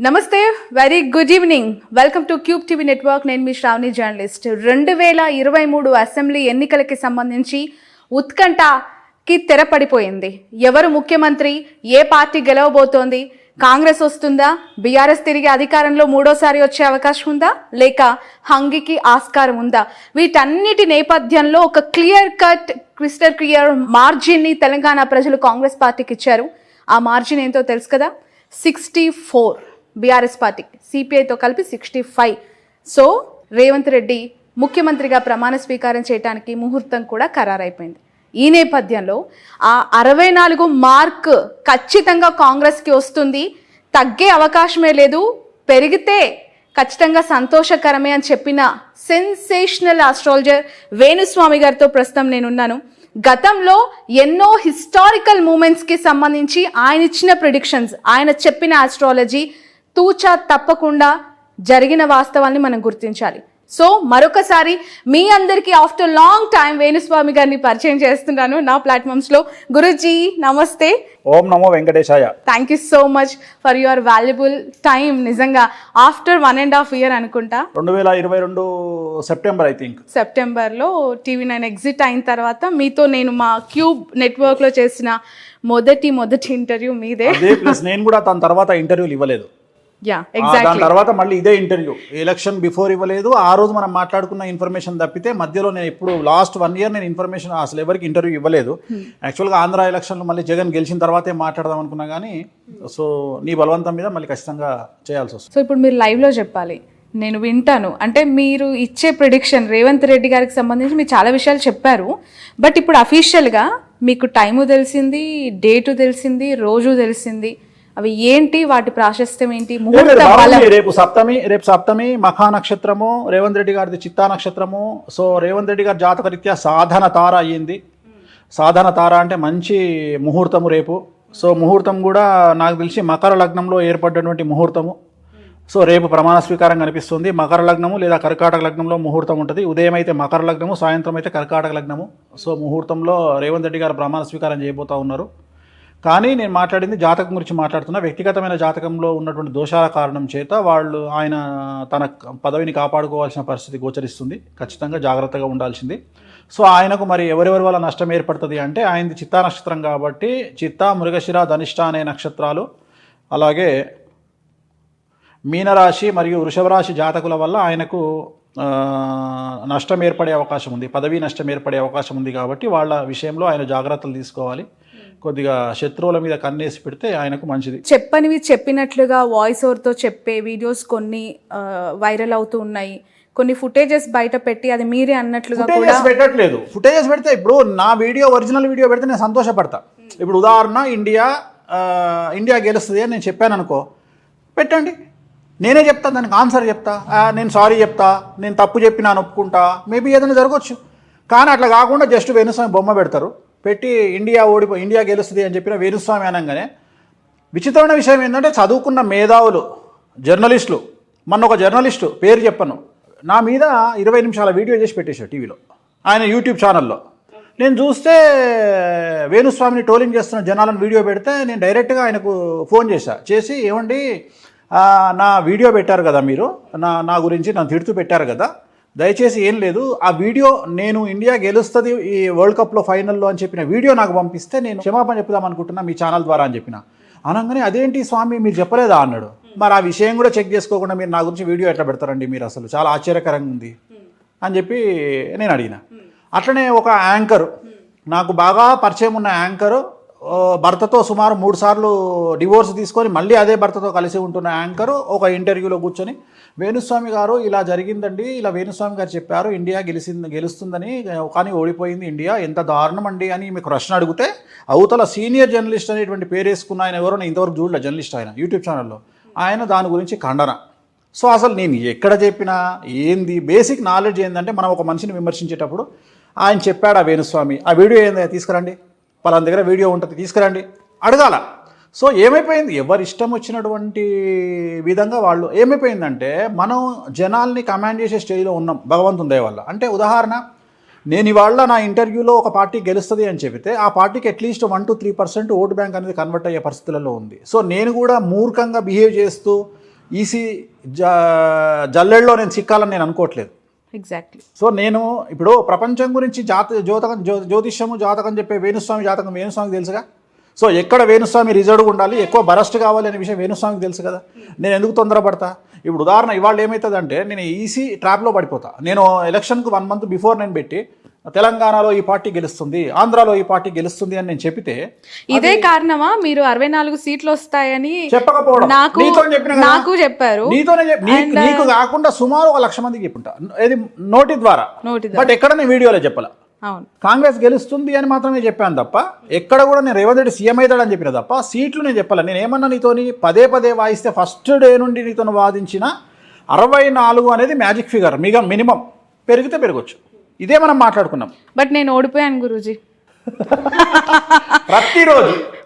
నమస్తే, very good evening. Welcome to cube TV network. నేను మీ Shravani, journalist. 2023 assembly ఎన్నికలకి సంబంధించి ఉత్కంఠకి తెరపడిపోయింది. ఎవరు ముఖ్యమంత్రి, ఏ పార్టీ గెలవబోతోంది, కాంగ్రెస్ వస్తుందా, బీఆర్ఎస్ తిరిగి అధికారంలో మూడోసారి వచ్చే అవకాశం ఉందా, లేక హంగికి ఆస్కారం ఉందా? వీటన్నిటి నేపథ్యంలో ఒక క్రిస్టల్ క్లియర్ మార్జిన్ని తెలంగాణ ప్రజలు కాంగ్రెస్ పార్టీకి ఇచ్చారు. ఆ మార్జిన్ ఏంటో తెలుసు కదా, 64. బీఆర్ఎస్ పార్టీ సిపిఐతో కలిపి 65. సో రేవంత్ రెడ్డి ముఖ్యమంత్రిగా ప్రమాణ స్వీకారం చేయడానికి ముహూర్తం కూడా ఖరారైపోయింది. ఈ నేపథ్యంలో ఆ 64 మార్క్ ఖచ్చితంగా కాంగ్రెస్కి వస్తుంది, తగ్గే అవకాశమే లేదు, పెరిగితే ఖచ్చితంగా సంతోషకరమే అని చెప్పిన సెన్సేషనల్ ఆస్ట్రాలజర్ వేణుస్వామి గారితో ప్రస్తుతం నేనున్నాను. గతంలో ఎన్నో హిస్టారికల్ మూమెంట్స్కి సంబంధించి ఆయన ఇచ్చిన ప్రిడిక్షన్స్, ఆయన చెప్పిన ఆస్ట్రాలజీ తూచా తప్పకుండా జరిగిన వాస్తవాన్ని మనం గుర్తించాలి. సో మరొకసారి మీ అందరికీ ఆఫ్టర్ లాంగ్ టైం వేణుస్వామి గారిని పరిచయం చేస్తున్నాను నా ప్లాట్ఫామ్స్లో. గురుజీ నమస్తే. ఓం నమో వెంకటేశాయ. Thank you so much for your valuable time. నిజంగా ఆఫ్టర్ 1.5 year అనుకుంటా, 2022 సెప్టెంబర్, ఐ థింక్ సెప్టెంబర్లో TV9 ఎగ్జిట్ అయిన తర్వాత మీతో నేను మా క్యూబ్ నెట్వర్క్లో చేసిన మొదటి ఇంటర్వ్యూ మీదే. ప్లస్ నేను కూడా తన తర్వాత ఇంటర్వ్యూలు ఇవ్వలేదు. దాని తర్వాత మళ్ళీ ఇదే ఇంటర్వ్యూ ఎలక్షన్ బిఫోర్ ఇవ్వలేదు. ఆ రోజు మనం మాట్లాడుకున్న ఇన్ఫర్మేషన్ తప్పితే మధ్యలో నేను ఇప్పుడు లాస్ట్ 1 year నేను ఇన్ఫర్మేషన్ అసలు ఎవరికి ఇంటర్వ్యూ ఇవ్వలేదు. యాక్చువల్గా ఆంధ్ర ఎలక్షన్లు మళ్ళీ జగన్ గెలిచిన తర్వాతే మాట్లాడదాం అనుకున్నా కానీ సో నీ బలవంతం మీద మళ్ళీ ఖచ్చితంగా చేయాల్సి వస్తుంది. సో ఇప్పుడు మీరు లైవ్లో చెప్పాలి, నేను వింటాను. అంటే మీరు ఇచ్చే ప్రిడిక్షన్ రేవంత్ రెడ్డి గారికి సంబంధించి మీరు చాలా విషయాలు చెప్పారు. బట్ ఇప్పుడు అఫీషియల్గా మీకు టైము తెలిసింది, డేటు తెలిసింది, రోజు తెలిసింది. అవి ఏంటి, వాటి ప్రాశస్త్యం ఏంటి? రేపు సప్తమి మఖా నక్షత్రము, రేవంత్ రెడ్డి గారిది చిత్తా నక్షత్రము. సో రేవంత్ రెడ్డి గారి జాతక రీత్యా సాధన తార అయ్యింది. సాధన తార అంటే మంచి ముహూర్తము రేపు. సో ముహూర్తం కూడా నాకు తెలిసి మకర లగ్నంలో ఏర్పడ్డటువంటి ముహూర్తము. సో రేపు ప్రమాణ స్వీకారం కనిపిస్తుంది. మకర లగ్నము లేదా కర్కాటక లగ్నంలో ముహూర్తం ఉంటుంది. ఉదయం అయితే మకర లగ్నము, సాయంత్రం అయితే కర్కాటక లగ్నము. సో ముహూర్తంలో రేవంత్ రెడ్డి గారు ప్రమాణ స్వీకారం చేయబోతూ ఉన్నారు. కానీ నేను మాట్లాడింది జాతకం గురించి మాట్లాడుతున్నా. వ్యక్తిగతమైన జాతకంలో ఉన్నటువంటి దోషాల కారణం చేత ఆయన తన పదవిని కాపాడుకోవాల్సిన పరిస్థితి గోచరిస్తుంది. ఖచ్చితంగా జాగ్రత్తగా ఉండాల్సింది. సో ఆయనకు మరి ఎవరెవరి వల్ల నష్టం ఏర్పడుతుంది అంటే, ఆయనది చిత్తా నక్షత్రం కాబట్టి చిత్తా, మృగశిర, ధనిష్ట అనే నక్షత్రాలు, అలాగే మీనరాశి మరియు వృషభ రాశి జాతకుల వల్ల ఆయనకు నష్టం ఏర్పడే అవకాశం ఉంది, పదవీ నష్టం ఏర్పడే అవకాశం ఉంది. కాబట్టి వాళ్ళ విషయంలో ఆయన జాగ్రత్తలు తీసుకోవాలి. కొద్దిగా శత్రువుల మీద కన్నేసి పెడితే ఆయనకు మంచిది. చెప్పనివి చెప్పినట్లుగా వాయిస్ ఓవర్తో చెప్పే వీడియోస్ కొన్ని వైరల్ అవుతూ ఉన్నాయి. కొన్ని ఫుటేజెస్ బయట పెట్టి అది మీరే అన్నట్లుగా కూడా పెట్టట్లేదు. ఫుటేజెస్ పెడితే ఇప్పుడు నా వీడియో, ఒరిజినల్ వీడియో పెడితే నేను సంతోషపడతా. ఇప్పుడు ఉదాహరణ ఇండియా గెలుస్తుంది అని నేను చెప్పాను అనుకో, పెట్టండి, నేనే చెప్తా, దానికి ఆన్సర్ చెప్తా, నేను సారీ చెప్తా, నేను తప్పు చెప్పినా ఒప్పుకుంటా, మేబీ ఏదైనా జరగవచ్చు. కానీ అట్లా కాకుండా జస్ట్ వేణుస్వామి బొమ్మ పెడతారు, పెట్టి ఇండియా గెలుస్తుంది అని చెప్పిన వేణుస్వామి అనగానే. విచిత్రమైన విషయం ఏంటంటే, చదువుకున్న మేధావులు, జర్నలిస్టులు, మొన్న ఒక జర్నలిస్టు పేరు చెప్పను, నా మీద 20 నిమిషాల వీడియో చేసి పెట్టేశాడు టీవీలో, ఆయన యూట్యూబ్ ఛానల్లో. నేను చూస్తే వేణుస్వామిని ట్రోలింగ్ చేస్తున్న జనాలను వీడియో పెడితే నేను డైరెక్ట్గా ఆయనకు ఫోన్ చేసి, ఏమండి నా వీడియో పెట్టారు కదా మీరు, నా గురించి నన్ను తిడుతూ పెట్టారు కదా, దయచేసి ఏం లేదు, ఆ వీడియో నేను ఇండియా గెలుస్తుంది ఈ వరల్డ్ కప్లో ఫైనల్లో అని చెప్పిన వీడియో నాకు పంపిస్తే నేను క్షమాపణ చెప్దాం అనుకుంటున్నా మీ ఛానల్ ద్వారా అని చెప్పిన. అనగానే అదేంటి స్వామి మీరు చెప్పలేదా అన్నాడు. మరి ఆ విషయం కూడా చెక్ చేసుకోకుండా మీరు నా గురించి వీడియో ఎట్లా పెడతారండి మీరు, అసలు చాలా ఆశ్చర్యకరంగా ఉంది అని చెప్పి నేను అడిగిన. అట్లనే ఒక యాంకరు, నాకు బాగా పరిచయం ఉన్న యాంకరు, భర్తతో సుమారు 3 సార్లు డివోర్స్ తీసుకొని మళ్ళీ అదే భర్తతో కలిసి ఉంటున్న యాంకరు ఒక ఇంటర్వ్యూలో కూర్చొని, వేణుస్వామి గారు ఇలా జరిగిందండి, ఇలా వేణుస్వామి గారు చెప్పారు ఇండియా గెలుస్తుందని, కానీ ఓడిపోయింది ఇండియా, ఎంత దారుణం అండి అని మీకు ప్రశ్న అడిగితే, అవతల సీనియర్ జర్నలిస్ట్ అనేటువంటి పేరు వేసుకున్న ఆయన ఎవరో నేను ఇంతవరకు చూడలే, జర్నలిస్ట్ ఆయన యూట్యూబ్ ఛానల్లో, ఆయన దాని గురించి ఖండన. సో అసలు నేను ఎక్కడ చెప్పినా ఏంది, బేసిక్ నాలెడ్జ్ ఏంటంటే, మనం ఒక మనిషిని విమర్శించేటప్పుడు ఆయన చెప్పాడు ఆ వేణుస్వామి, ఆ వీడియో ఏంది తీసుకురండి, పలానా దగ్గర వీడియో ఉంటుంది తీసుకురండి అడగాల. సో ఏమైపోయింది, ఎవరి ఇష్టం వచ్చినటువంటి విధంగా వాళ్ళు, ఏమైపోయిందంటే మనం జనాల్ని కమాండ్ చేసే స్టేజ్లో ఉన్నాం భగవంతుని దయ వల్ల. అంటే ఉదాహరణ, నేను ఇవాళ నా ఇంటర్వ్యూలో ఒక పార్టీ గెలుస్తుంది అని చెబితే ఆ పార్టీకి అట్లీస్ట్ 1 to 3% ఓటు బ్యాంక్ అనేది కన్వర్ట్ అయ్యే పరిస్థితులలో ఉంది. సో నేను కూడా మూర్ఖంగా బిహేవ్ చేస్తూ ఈసీ జల్లెల్లో నేను చిక్కాలని నేను అనుకోవట్లేదు. ఎగ్జాక్ట్లీ. సో నేను ఇప్పుడు ప్రపంచం గురించి జ్యోతిష్యము జాతకం చెప్పే వేణుస్వామి జాతకం వేణుస్వామికి తెలుసుగా. సో ఎక్కడ వేణుస్వామి రిజర్వ్ ఉండాలి, ఎక్కువ బరస్ట్ కావాలి అనే విషయం వేణుస్వామికి తెలుసు కదా. నేను ఎందుకు తొందరపడతా? ఇప్పుడు ఉదాహరణ ఇవాళ ఏమవుతుందంటే నేను ఈసీ ట్రాప్లో పడిపోతా. నేను ఎలక్షన్కు 1 month బిఫోర్ నేను పెట్టి తెలంగాణలో ఈ పార్టీ గెలుస్తుంది, ఆంధ్రాలో ఈ పార్టీ గెలుస్తుంది అని నేను చెప్తే ఇదే కారణమా మీరు 64 సీట్లు వస్తాయని చెప్పకపోవడం? నాకు చెప్పారు. నీకు కాకుండా సుమారు 1,00,000 మందికి చెప్పుంటా, ఇది నోటి ద్వారా. బట్ ఎక్కడ నేను వీడియోలో చెప్పాల. కాంగ్రెస్ గెలుస్తుంది అని మాత్రమే చెప్పాను తప్ప ఎక్కడ కూడా నేను రేవంత్ రెడ్డి సీఎం అవుతాడని చెప్పిన తప్ప సీట్లు నేను చెప్పాలి. నేను ఏమన్నా నీతోని పదే వాయిస్తే ఫస్ట్ డే నుండి నీతో వాదించిన 64 అనేది మ్యాజిక్ ఫిగర్. మినిమం పెరిగితే పెరగచ్చు. ఇదే మనం మాట్లాడుకున్నాం. బట్ నేను ఓడిపోయాను గురూజీ.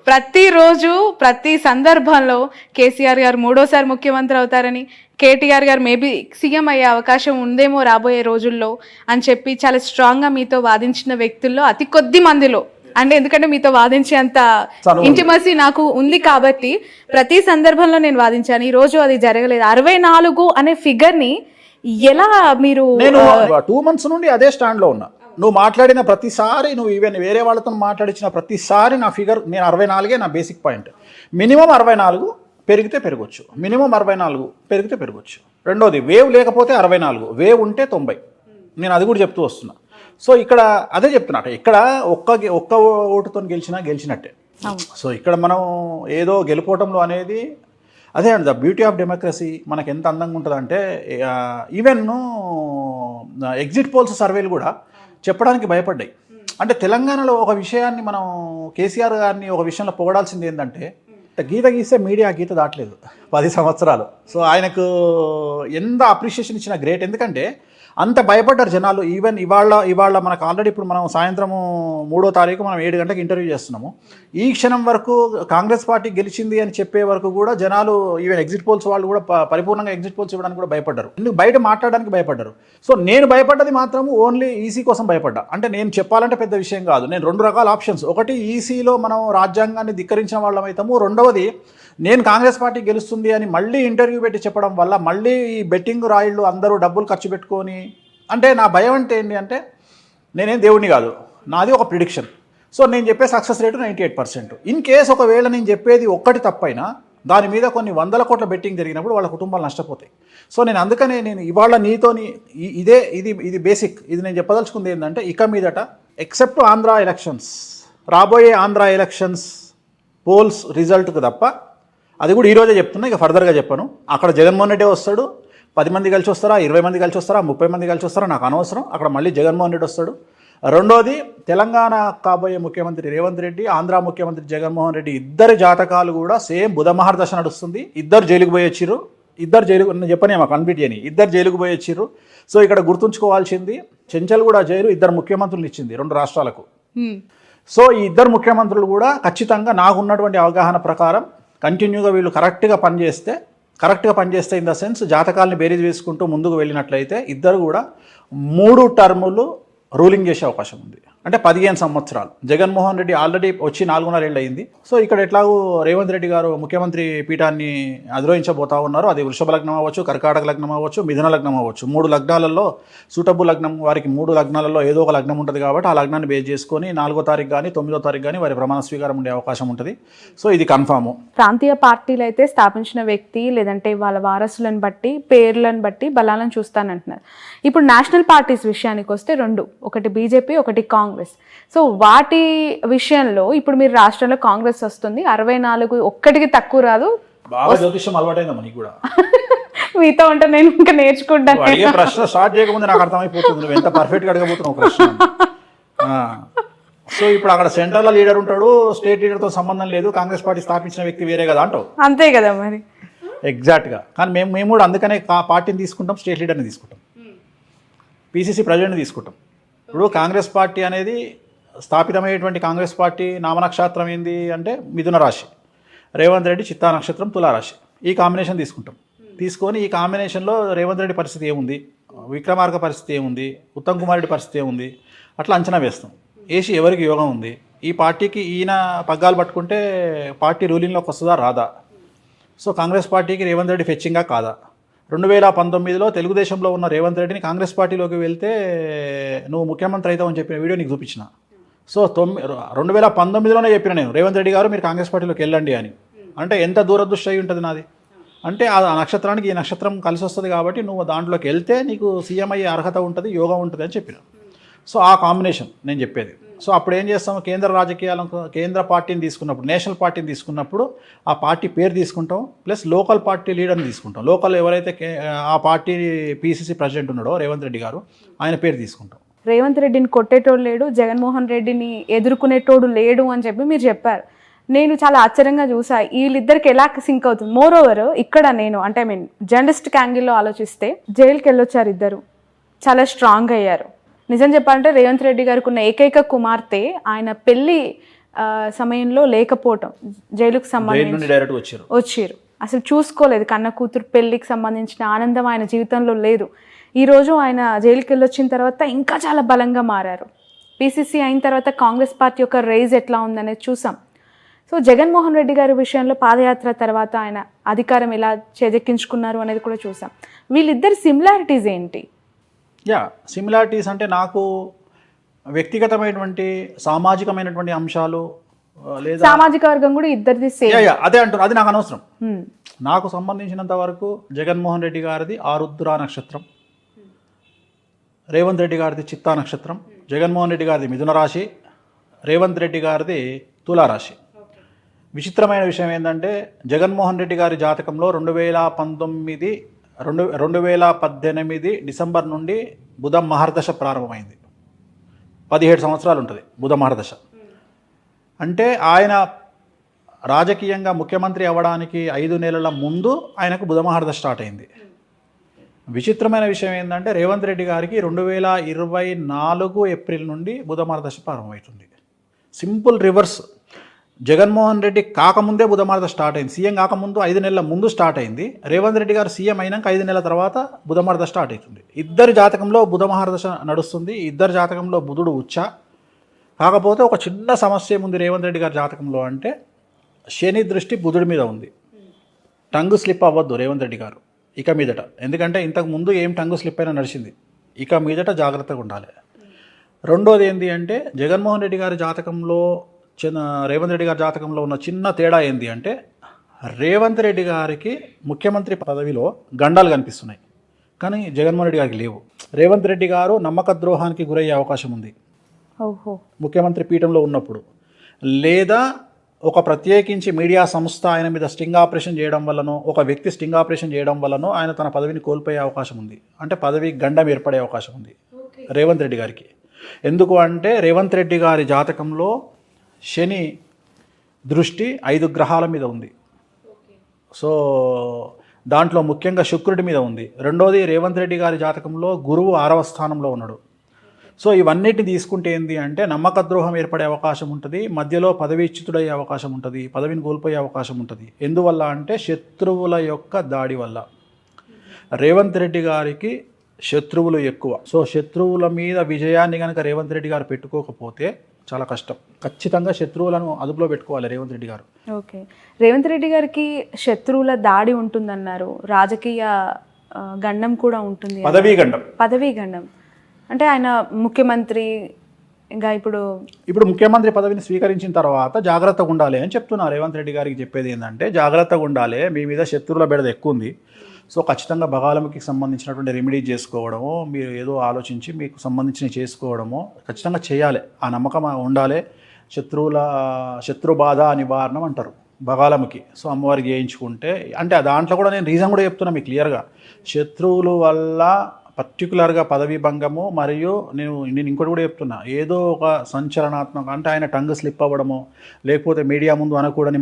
ప్రతిరోజు ప్రతి సందర్భంలో కేసీఆర్ గారు 3వసారి ముఖ్యమంత్రి అవుతారని, కేటీఆర్ గారు మేబీ సీఎం అయ్యే అవకాశం ఉందేమో రాబోయే రోజుల్లో అని చెప్పి చాలా స్ట్రాంగ్గా మీతో వాదించిన వ్యక్తుల్లో అతి కొద్ది మందిలో, అంటే ఎందుకంటే మీతో వాదించేంత ఇంటిమసీ నాకు ఉంది కాబట్టి ప్రతి సందర్భంలో నేను వాదించాను. ఈ రోజు అది జరగలేదు. 64 అనే ఫిగర్ని ఎలా మీరు? నేను 2 months నుండి అదే స్టాండ్లో ఉన్నా. నువ్వు మాట్లాడిన ప్రతిసారి, నువ్వు ఈవెన్ వేరే వాళ్ళతో మాట్లాడించిన ప్రతిసారి నా ఫిగర్ నేను 64 నా బేసిక్ పాయింట్. మినిమం 64 పెరిగితే పెరగచ్చు, మినిమం 64 పెరిగితే పెరగచ్చు. రెండోది వేవ్ లేకపోతే 64, వేవ్ ఉంటే 90. నేను అది కూడా చెప్తూ వస్తున్నా. సో ఇక్కడ అదే చెప్తున్నట్టు, ఇక్కడ ఒక్క ఓటుతో గెలిచినట్టే. సో ఇక్కడ మనం ఏదో గెలుపోవటంలో అనేది అదే అండి ద బ్యూటీ ఆఫ్ డెమోక్రసీ. మనకు ఎంత అందంగా ఉంటుందంటే ఈవెన్ ఎగ్జిట్ పోల్స్ సర్వేలు కూడా చెప్పడానికి భయపడ్డాయి. అంటే తెలంగాణలో ఒక విషయాన్ని మనం కేసీఆర్ గారిని ఒక విషయంలో పొగడాల్సింది ఏంటంటే గీత గీస్తే మీడియా గీత దాటలేదు 10 సంవత్సరాలు. సో ఆయనకు ఎంత అప్రిషియేషన్ ఇచ్చిన గ్రేట్. ఎందుకంటే అంత భయపడ్డారు జనాలు. ఈవెన్ ఇవాళ మనకు ఆల్రెడీ ఇప్పుడు మనం సాయంత్రము 3వ తారీఖు మనం 7 గంటలకు ఇంటర్వ్యూ చేస్తున్నాము. ఈ క్షణం వరకు కాంగ్రెస్ పార్టీ గెలిచింది అని చెప్పే వరకు కూడా జనాలు ఈవెన్ ఎగ్జిట్ పోల్స్ వాళ్ళు కూడా పరిపూర్ణంగా ఎగ్జిట్ పోల్స్ ఇవ్వడానికి కూడా భయపడ్డారు. ఎందుకు బయట మాట్లాడడానికి భయపడ్డారు. సో నేను భయపడ్డది మాత్రము ఓన్లీ ఈసీ కోసం భయపడ్డా. అంటే నేను చెప్పాలంటే పెద్ద విషయం కాదు. నేను 2 రకాల ఆప్షన్స్. ఒకటి, ఈసీలో మనం రాజ్యాంగాన్ని ధిక్కరించిన వాళ్ళం అవుతాము. రెండవది, నేను కాంగ్రెస్ పార్టీ గెలుస్తుంది అని మళ్ళీ ఇంటర్వ్యూ పెట్టి చెప్పడం వల్ల మళ్ళీ ఈ బెట్టింగ్ రాయిళ్ళు అందరూ డబ్బులు ఖర్చు పెట్టుకొని, అంటే నా భయం అంటే ఏంటి అంటే నేనేం దేవుడిని కాదు, నాది ఒక ప్రిడిక్షన్. సో నేను చెప్పే సక్సెస్ రేటు 98%. ఇన్ కేస్ ఒకవేళ నేను చెప్పేది ఒక్కటి తప్పైనా దాని మీద కొన్ని 100 కోట్ల బెట్టింగ్ జరిగినప్పుడు వాళ్ళ కుటుంబాలు నష్టపోతాయి. సో నేను అందుకనే నేను ఇవాళ నీతోని ఇది బేసిక్. ఇది నేను చెప్పదలుచుకుంది ఏంటంటే ఇక మీదట ఎక్సెప్ట్ ఆంధ్ర ఎలక్షన్స్, రాబోయే ఆంధ్ర ఎలక్షన్స్ పోల్స్ రిజల్ట్కి తప్ప, అది కూడా ఈరోజే చెప్తున్నా, ఇక ఫర్దర్గా చెప్పాను. అక్కడ జగన్మోహన్ రెడ్డి వస్తాడు. 10 మంది కలిసి వస్తారా, 20 మంది కలిసి వస్తారా, 30 మంది కలిసి వస్తారా నాకు అనవసరం. అక్కడ మళ్ళీ జగన్మోహన్ రెడ్డి వస్తాడు. రెండోది, తెలంగాణ కాబోయే ముఖ్యమంత్రి రేవంత్ రెడ్డి, ఆంధ్ర ముఖ్యమంత్రి జగన్మోహన్ రెడ్డి, ఇద్దరి జాతకాలు కూడా సేమ్ బుధ మహర్దశ నడుస్తుంది. ఇద్దరు జైలుకు పోయి వచ్చిర్రు. నేను చెప్పనే మాకు కంప్లీట్ చేయని, ఇద్దరు జైలుకు పోయి వచ్చిర్రు. సో ఇక్కడ గుర్తుంచుకోవాల్సింది, చెంచల్గూడ జైలు 2 ముఖ్యమంత్రులు ఇచ్చింది 2 రాష్ట్రాలకు. సో ఈ 2 ముఖ్యమంత్రులు కూడా ఖచ్చితంగా నాకున్నటువంటి అవగాహన ప్రకారం కంటిన్యూగా వీళ్ళు కరెక్ట్గా పనిచేస్తే ఇన్ ద సెన్స్ జాతకాలని బేరీజ్ వేసుకుంటూ ముందుకు వెళ్ళినట్లయితే ఇద్దరు కూడా 3 టర్ములు రూలింగ్ చేసే అవకాశం ఉంది. అంటే 15 సంవత్సరాలు. జగన్మోహన్ రెడ్డి ఆల్రెడీ వచ్చి 4.5 ఏళ్ళు అయింది. సో ఇక్కడ ఎట్లాగూ రేవంత్ రెడ్డి గారు ముఖ్యమంత్రి పీఠాన్ని అధిరోహించబోతా ఉన్నారు. అది వృషభ లగ్నం అవ్వచ్చు, కర్కాటక లగ్నం అవ్వచ్చు, మిథున లగ్నం అవ్వచ్చు. 3 లగ్నాలలో సూటబుల్ లగ్నం వారికి 3 లగ్నాలలో ఏదో ఒక లగ్నం ఉంటుంది కాబట్టి ఆ లగ్నాన్ని బేస్ చేసుకొని 4వ తారీఖు కానీ 9వ తారీఖు కానీ వారి ప్రమాణ స్వీకారం ఉండే అవకాశం ఉంటుంది. సో ఇది కన్ఫాము. ప్రాంతీయ పార్టీలు అయితే స్థాపించిన వ్యక్తి లేదంటే వాళ్ళ వారసులను బట్టి, పేర్లను బట్టి బలాలను చూస్తానంటున్నారు. ఇప్పుడు నేషనల్ పార్టీస్ విషయానికి వస్తే 2, ఒకటి బీజేపీ, ఒకటి కాంగ్రెస్. సో వాటి విషయంలో ఇప్పుడు మీరు రాష్ట్రంలో కాంగ్రెస్ వస్తుంది, 64 ఒక్కటికి తక్కువ రాదు. బాగా జ్యోతిష్యం అలవాటైందమ్మా నీకు కూడా. మీతో ఉంటే నేను ఇంకా నేర్చుకుంటాను. అడిగే ప్రశ్న స్టార్ట్ చేయకముందు నాకు అర్థమైపోతుంది నువ్వు ఎంత పర్ఫెక్ట్గా అడగబోతున్నావు ప్రశ్న. సో ఇప్పుడు అక్కడ సెంట్రల్ లీడర్ ఉంటాడు, స్టేట్ లీడర్తో సంబంధం లేదు, కాంగ్రెస్ పార్టీ స్థాపించిన వ్యక్తి వేరే కదా అంటావు. అంతే కదా మరి. ఎగ్జాక్ట్గా. కానీ మేము కూడా అందుకనే పార్టీని తీసుకుంటాం, స్టేట్ లీడర్ని తీసుకుంటాం, పీసీసీ ప్రెసిడెంట్ని తీసుకుంటాం. ఇప్పుడు కాంగ్రెస్ పార్టీ అనేది స్థాపితమయ్యేటువంటి కాంగ్రెస్ పార్టీ నామనక్షత్రం ఏంది అంటే మిథున రాశి, రేవంత్ రెడ్డి చిత్తా నక్షత్రం తులారాశి. ఈ కాంబినేషన్ తీసుకొని ఈ కాంబినేషన్లో రేవంత్ రెడ్డి పరిస్థితి ఏముంది, విక్రమార్క పరిస్థితి ఏముంది, ఉత్తమ్ కుమార్ రెడ్డి పరిస్థితి ఏముంది, అట్లా అంచనా వేస్తాం. వేసి ఎవరికి యోగం ఉంది, ఈ పార్టీకి ఈయన పగ్గాలు పట్టుకుంటే పార్టీ రూలింగ్లోకి వస్తుందా రాదా, సో కాంగ్రెస్ పార్టీకి రేవంత్ రెడ్డి ఫెచ్చింగా కాదా? 2019లో తెలుగుదేశంలో ఉన్న రేవంత్ రెడ్డిని కాంగ్రెస్ పార్టీలోకి వెళ్తే నువ్వు ముఖ్యమంత్రి అవుతావని చెప్పిన వీడియో నీకు చూపించిన. సో 2019లోనే చెప్పిన నేను, రేవంత్ రెడ్డి గారు మీరు కాంగ్రెస్ పార్టీలోకి వెళ్ళండి అని. అంటే ఎంత దూరదృష్టి అయి ఉంటుంది నాది. అంటే ఆ నక్షత్రానికి ఈ నక్షత్రం కలిసి వస్తుంది కాబట్టి నువ్వు దాంట్లోకి వెళ్తే నీకు సీఎం అయ్యే అర్హత ఉంటుంది, యోగా ఉంటుంది అని చెప్పిన. సో ఆ కాంబినేషన్ నేను చెప్పేది. సో అప్పుడు ఏం చేస్తాము, కేంద్ర రాజకీయాలకు కేంద్ర పార్టీని తీసుకున్నప్పుడు, నేషనల్ పార్టీని తీసుకున్నప్పుడు ఆ పార్టీ పేరు తీసుకుంటాం, ప్లస్ లోకల్ పార్టీ లీడర్ని తీసుకుంటాం. లోకల్ ఎవరైతే ఆ పార్టీ పీసీసీ ప్రెసిడెంట్ ఉన్నాడో రేవంత్ రెడ్డి గారు, ఆయన పేరు తీసుకుంటాం. రేవంత్ రెడ్డిని కొట్టేటోడు లేడు, జగన్మోహన్ రెడ్డిని ఎదుర్కొనేటోడు లేడు అని చెప్పి మీరు చెప్పారు. నేను చాలా ఆశ్చర్యంగా చూసా వీళ్ళిద్దరికి ఎలా సింక్ అవుతుంది. మోర్ ఓవర్ ఇక్కడ నేను అంటే జర్నలిస్టిక్ యాంగిల్లో ఆలోచిస్తే జైలుకి వెళ్ళొచ్చారు ఇద్దరు, చాలా స్ట్రాంగ్ అయ్యారు. నిజం చెప్పాలంటే రేవంత్ రెడ్డి గారికి ఉన్న ఏకైక కుమార్తె ఆయన పెళ్లి సమయంలో లేకపోవటం, జైలుకు సంబంధించి వచ్చారు, అసలు చూసుకోలేదు. కన్న కూతురు పెళ్లికి సంబంధించిన ఆనందం ఆయన జీవితంలో లేదు. ఈరోజు ఆయన జైలుకి వెళ్ళొచ్చిన తర్వాత ఇంకా చాలా బలంగా మారారు. పీసీసీ అయిన తర్వాత కాంగ్రెస్ పార్టీ యొక్క రైజ్ ఎట్లా ఉందనేది చూసాం. సో జగన్మోహన్ రెడ్డి గారి విషయంలో పాదయాత్ర తర్వాత ఆయన అధికారం ఎలా చేజెక్కించుకున్నారు అనేది కూడా చూసాం. వీళ్ళిద్దరి సిమిలారిటీస్ ఏంటి? సిమిలారిటీస్ అంటే నాకు వ్యక్తిగతమైనటువంటి సామాజికమైనటువంటి అంశాలు లేదా సామాజిక వర్గం కూడా ఇద్దరిది సేమ్. అదే అంటారు, అది నాకు అనవసరం. నాకు సంబంధించినంత వరకు జగన్మోహన్ రెడ్డి గారిది ఆరుద్ర నక్షత్రం, రేవంత్ రెడ్డి గారిది చిత్తా నక్షత్రం, జగన్మోహన్ రెడ్డి గారిది మిథున రాశి, రేవంత్ రెడ్డి గారిది తులారాశి. విచిత్రమైన విషయం ఏంటంటే జగన్మోహన్ రెడ్డి గారి జాతకంలో 2018 డిసెంబర్ నుండి బుధ మహర్దశ ప్రారంభమైంది. 17 సంవత్సరాలు ఉంటుంది బుధ మహర్దశ. అంటే ఆయన రాజకీయంగా ముఖ్యమంత్రి అవ్వడానికి 5 నెలల ముందు ఆయనకు బుధ మహర్దశ స్టార్ట్ అయింది. విచిత్రమైన విషయం ఏంటంటే రేవంత్ రెడ్డి గారికి 2024 ఏప్రిల్ నుండి బుధ మహర్దశ ప్రారంభమవుతుంది. Simple reverse. జగన్మోహన్ రెడ్డి కాకముందే బుధ మహర్దశ స్టార్ట్ అయింది. సీఎం కాకముందు 5 నెలల ముందు స్టార్ట్ అయింది. రేవంత్ రెడ్డి గారు సీఎం అయినాక 5 నెలల తర్వాత బుధ మహర్దశ స్టార్ట్ అవుతుంది. ఇద్దరి జాతకంలో బుధ మహర్దశ నడుస్తుంది. ఇద్దరి జాతకంలో బుధుడు ఉచ్చ. కాకపోతే ఒక చిన్న సమస్య ఉంది రేవంత్ రెడ్డి గారి జాతకంలో, అంటే శని దృష్టి బుధుడి మీద ఉంది. టంగు స్లిప్ అవ్వద్దు రేవంత్ రెడ్డి గారు ఇక మీదట. ఎందుకంటే ఇంతకు ముందు ఏం టంగు స్లిప్ అయినా నడిచింది, ఇక మీదట జాగ్రత్తగా ఉండాలి. రెండోది ఏంటి అంటే జగన్మోహన్ రెడ్డి గారి జాతకంలో రేవంత్ రెడ్డి గారి జాతకంలో ఉన్న చిన్న తేడా ఏంటి అంటే రేవంత్ రెడ్డి గారికి ముఖ్యమంత్రి పదవిలో గండాలు కనిపిస్తున్నాయి, కానీ జగన్మోహన్ రెడ్డి గారికి లేవు. రేవంత్ రెడ్డి గారు నమ్మక ద్రోహానికి గురయ్యే అవకాశం ఉంది ముఖ్యమంత్రి పీఠంలో ఉన్నప్పుడు, లేదా ఒక ప్రత్యేకించి మీడియా సంస్థ ఆయన మీద స్టింగ్ ఆపరేషన్ చేయడం వల్లనో, ఒక వ్యక్తి స్టింగ్ ఆపరేషన్ చేయడం వల్లనో ఆయన తన పదవిని కోల్పోయే అవకాశం ఉంది. అంటే పదవి గండం ఏర్పడే అవకాశం ఉంది రేవంత్ రెడ్డి గారికి. ఎందుకు అంటే రేవంత్ రెడ్డి గారి జాతకంలో శని దృష్టి 5 గ్రహాల మీద ఉంది. సో దాంట్లో ముఖ్యంగా శుక్రుడి మీద ఉంది. రెండోది రేవంత్ రెడ్డి గారి జాతకంలో గురువు 6వ స్థానంలో ఉన్నాడు. సో ఇవన్నిటిని తీసుకుంటే ఏంటి అంటే నమ్మక ద్రోహం ఏర్పడే అవకాశం ఉంటుంది, మధ్యలో పదవీచ్యుతుడయ్యే అవకాశం ఉంటుంది, పదవిని కోల్పోయే అవకాశం ఉంటుంది. ఎందువల్ల అంటే శత్రువుల యొక్క దాడి వల్ల. రేవంత్ రెడ్డి గారికి శత్రువులు ఎక్కువ. సో శత్రువుల మీద విజయాన్ని కనుక రేవంత్ రెడ్డి గారు పెట్టుకోకపోతే చాలా కష్టం. ఖచ్చితంగా శత్రువులను అదుపులో పెట్టుకోవాలి రేవంత్ రెడ్డి గారు. ఓకే, రేవంత్ రెడ్డి గారికి శత్రువుల దాడి ఉంటుందన్నారు, రాజకీయ గండం కూడా ఉంటుంది, పదవీ గండం. అంటే ఆయన ముఖ్యమంత్రి ఇంకా ఇప్పుడు ముఖ్యమంత్రి పదవిని స్వీకరించిన తర్వాత జాగ్రత్తగా ఉండాలి అని చెప్తున్నారు. రేవంత్ రెడ్డి గారికి చెప్పేది ఏంటంటే జాగ్రత్తగా ఉండాలి, మీ మీద శత్రువుల బెడద ఎక్కువ ఉంది. సో ఖచ్చితంగా బగాలముకి సంబంధించినటువంటి రెమెడీ చేసుకోవడము, మీరు ఏదో ఆలోచించి మీకు సంబంధించినవి చేసుకోవడము ఖచ్చితంగా చేయాలి. ఆ నమ్మకం ఉండాలి. శత్రు బాధ నివారణం అంటారు బగాలముకి. సో అమ్మవారికి చేయించుకుంటే, అంటే దాంట్లో కూడా నేను రీజన్ కూడా చెప్తున్నా మీకు క్లియర్గా. శత్రువుల వల్ల పర్టికులర్గా పదవీ భంగము, మరియు నేను ఇంకోటి కూడా చెప్తున్నా, ఏదో ఒక సంచలనాత్మక, అంటే ఆయన టంగ్ స్లిప్ అవ్వడము, లేకపోతే మీడియా ముందు అనకూడని